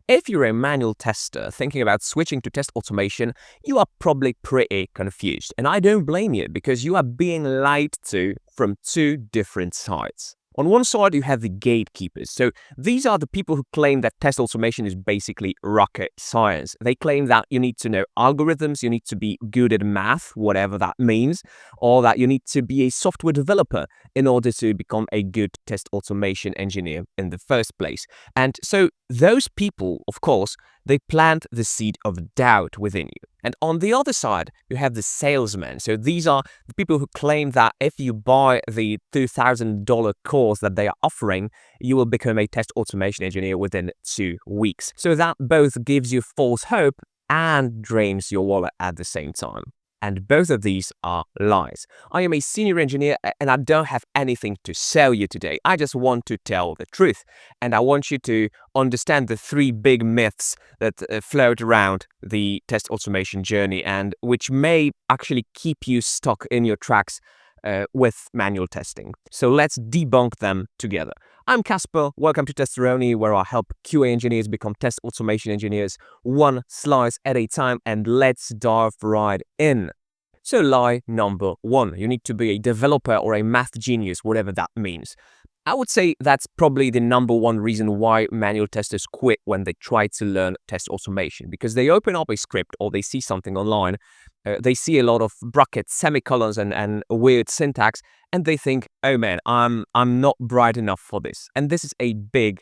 If you're a manual tester thinking about switching to test automation, you are probably pretty confused. And I don't blame you because you are being lied to from two different sides. On one side, you have the gatekeepers. So these are the people who claim that test automation is basically rocket science. They claim that you need to know algorithms, you need to be good at math, whatever that means, or that you need to be a software developer in order to become a good test automation engineer in the first place. And so those people, of course, they plant the seed of doubt within you. And on the other side, you have the salesmen. So these are the people who claim that if you buy the $2,000 course that they are offering, you will become a test automation engineer within 2 weeks. So that both gives you false hope and drains your wallet at the same time. And both of these are lies. I am a senior engineer and I don't have anything to sell you today. I just want to tell the truth. And I want you to understand the 3 big myths that float around the test automation journey and which may actually keep you stuck in your tracks with manual testing. So let's debunk them together. I'm Casper. Welcome to Testeroni, where I help QA engineers become test automation engineers one slice at a time, and let's dive right in. So lie number 1, you need to be a developer or a math genius, whatever that means. I would say that's probably the number 1 reason why manual testers quit when they try to learn test automation, because they open up a script or they see something online, they see a lot of brackets, semicolons and weird syntax, and they think, oh man, I'm not bright enough for this. And this is a big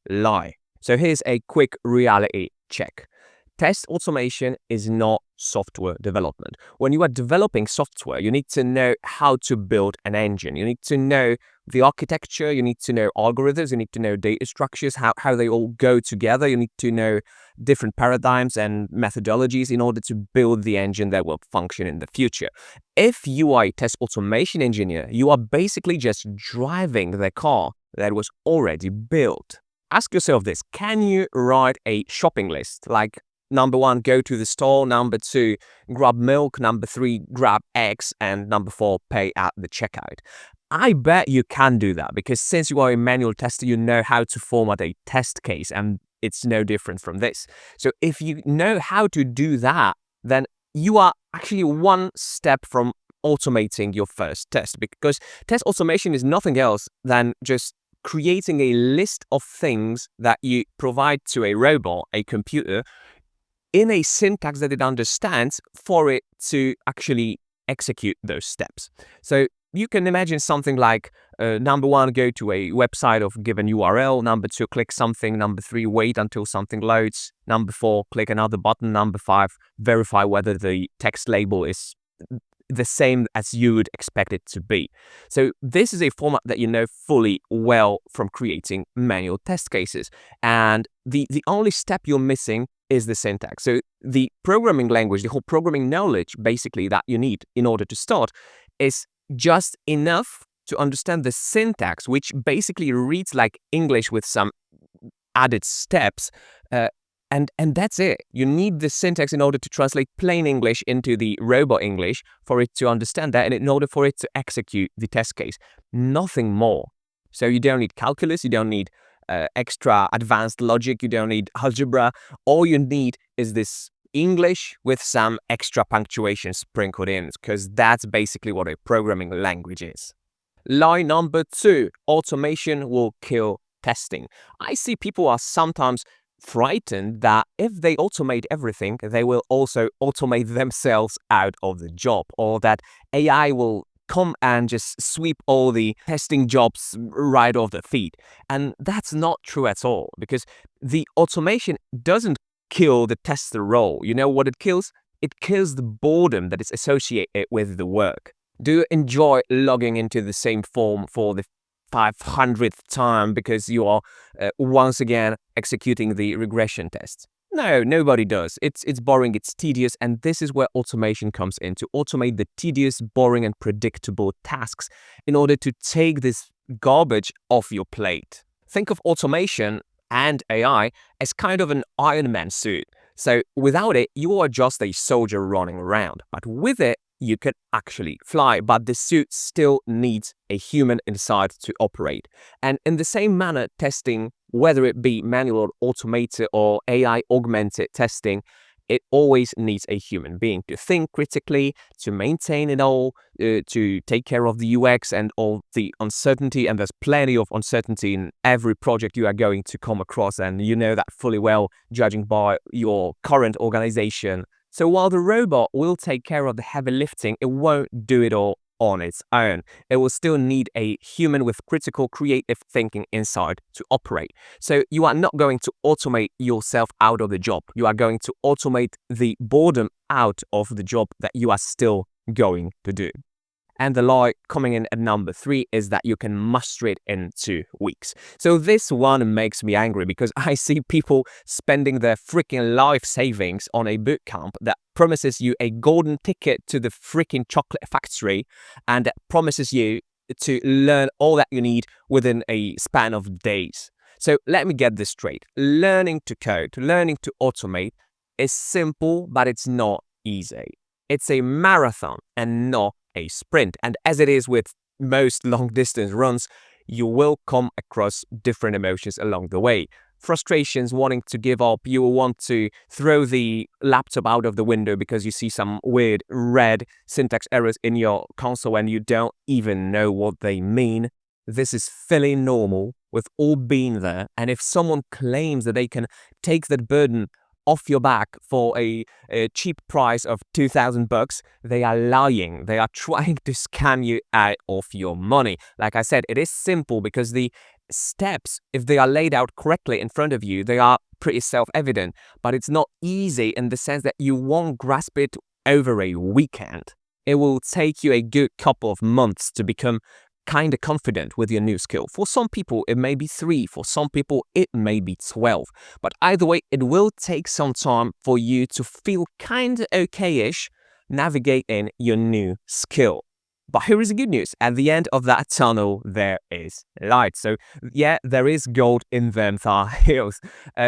lie. So here's a quick reality check. Test automation is not software development. When you are developing software, you need to know how to build an engine. You need to know the architecture, you need to know algorithms, you need to know data structures, how they all go together. You need to know different paradigms and methodologies in order to build the engine that will function in the future. If you are a test automation engineer, you are basically just driving the car that was already built. Ask yourself this: can you write a shopping list like number 1, go to the store, number 2, grab milk, number 3, grab eggs, and number 4, pay at the checkout? I bet you can do that because since you are a manual tester, you know how to format a test case, and it's no different from this. So if you know how to do that, then you are actually one step from automating your first test, because test automation is nothing else than just creating a list of things that you provide to a robot, a computer, in a syntax that it understands for it to actually execute those steps. So you can imagine something like number 1, go to a website of given URL, number 2, click something, number 3, wait until something loads, number 4, click another button, number 5, verify whether the text label is the same as you would expect it to be. So this is a format that you know fully well from creating manual test cases. And the only step you're missing is the syntax. So the programming language, the whole programming knowledge basically that you need in order to start is just enough to understand the syntax, which basically reads like English with some added steps. And that's it. You need the syntax in order to translate plain English into the robot English for it to understand that and in order for it to execute the test case. Nothing more. So you don't need calculus, you don't need extra advanced logic, you don't need algebra. All you need is this English with some extra punctuation sprinkled in, because that's basically what a programming language is. Lie number 2, automation will kill testing. I see people are sometimes frightened that if they automate everything, they will also automate themselves out of the job, or that AI will come and just sweep all the testing jobs right off the feet. And that's not true at all, because the automation doesn't kill the tester role. You know what it kills? It kills the boredom that is associated with the work. Do you enjoy logging into the same form for the 500th time because you are once again executing the regression test? No, nobody does. It's boring, it's tedious, and this is where automation comes in, to automate the tedious, boring, and predictable tasks in order to take this garbage off your plate. Think of automation and AI as kind of an Iron Man suit. So without it, you are just a soldier running around. But with it, you can actually fly, but the suit still needs a human inside to operate. And in the same manner, testing, whether it be manual or automated or AI augmented testing, it always needs a human being to think critically, to maintain it all, to take care of the UX and all the uncertainty. And there's plenty of uncertainty in every project you are going to come across. And you know that fully well, judging by your current organization. So while the robot will take care of the heavy lifting, it won't do it all on its own. It will still need a human with critical creative thinking inside to operate. So you are not going to automate yourself out of the job. You are going to automate the boredom out of the job that you are still going to do. And the lie coming in at number 3 is that you can master it in 2 weeks. So this one makes me angry because I see people spending their freaking life savings on a bootcamp that promises you a golden ticket to the freaking chocolate factory and that promises you to learn all that you need within a span of days. So let me get this straight. Learning to code, learning to automate is simple, but it's not easy. It's a marathon and not a sprint. And as it is with most long distance runs, you will come across different emotions along the way. Frustrations, wanting to give up, you will want to throw the laptop out of the window because you see some weird red syntax errors in your console and you don't even know what they mean. This is fairly normal. We've all been there. And if someone claims that they can take that burden off your back for a cheap price of $2,000, they are lying. They are trying to scam you out of your money. Like I said, it is simple because the steps, if they are laid out correctly in front of you, they are pretty self-evident. But it's not easy in the sense that you won't grasp it over a weekend. It will take you a good couple of months to become kind of confident with your new skill. For some people, it may be 3. For some people, it may be 12. But either way, it will take some time for you to feel kind of okay-ish navigating your new skill. But here is the good news. At the end of that tunnel, there is light. So yeah, there is gold in them Thar hills.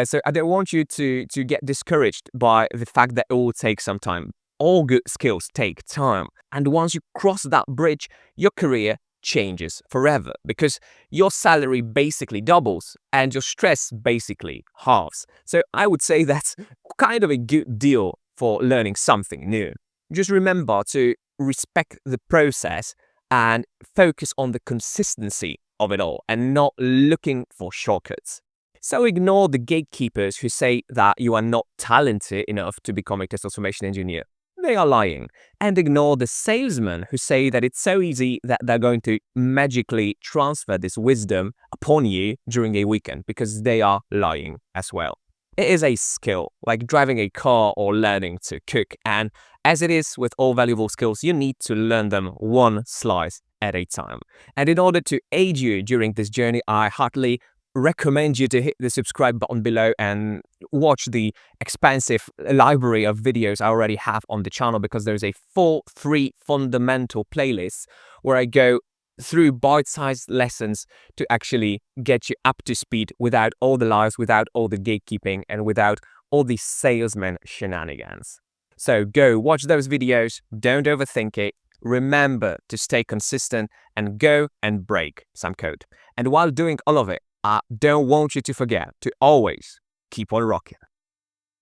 So I don't want you to get discouraged by the fact that it will take some time. All good skills take time. And once you cross that bridge, your career changes forever because your salary basically doubles and your stress basically halves. So I would say that's kind of a good deal for learning something new. Just remember to respect the process and focus on the consistency of it all and not looking for shortcuts. So ignore the gatekeepers who say that you are not talented enough to become a test automation engineer. They are lying. And ignore the salesmen who say that it's so easy that they're going to magically transfer this wisdom upon you during a weekend, because they are lying as well. It is a skill, like driving a car or learning to cook. And as it is with all valuable skills, you need to learn them one slice at a time. And in order to aid you during this journey, I heartily recommend you to hit the subscribe button below and watch the expansive library of videos I already have on the channel, because there's a full free fundamental playlist where I go through bite-sized lessons to actually get you up to speed without all the lies, without all the gatekeeping, and without all the salesman shenanigans. So go watch those videos, don't overthink it. Remember to stay consistent and go and break some code. And while doing all of it, I don't want you to forget to always keep on rocking.